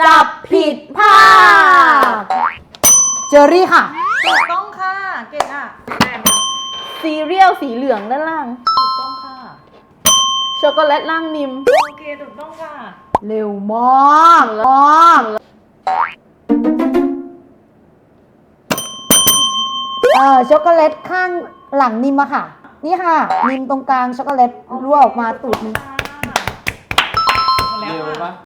จับผิดภาพเจอรี่ค่ะถูกต้องค่ะเก่งอ่ะซีเรียลสีเหลืองด้านล่าง ถูกต้องค่ะ ช็อกโกแลตล่างนิม โอเคถูกต้องค่ะ เร็วมากช็อกโกแลตข้างหลังนิมอะค่ะ นี่ค่ะ นิมตรงกลางช็อกโกแลตรั่วออกมาตูดนึง ค่ะ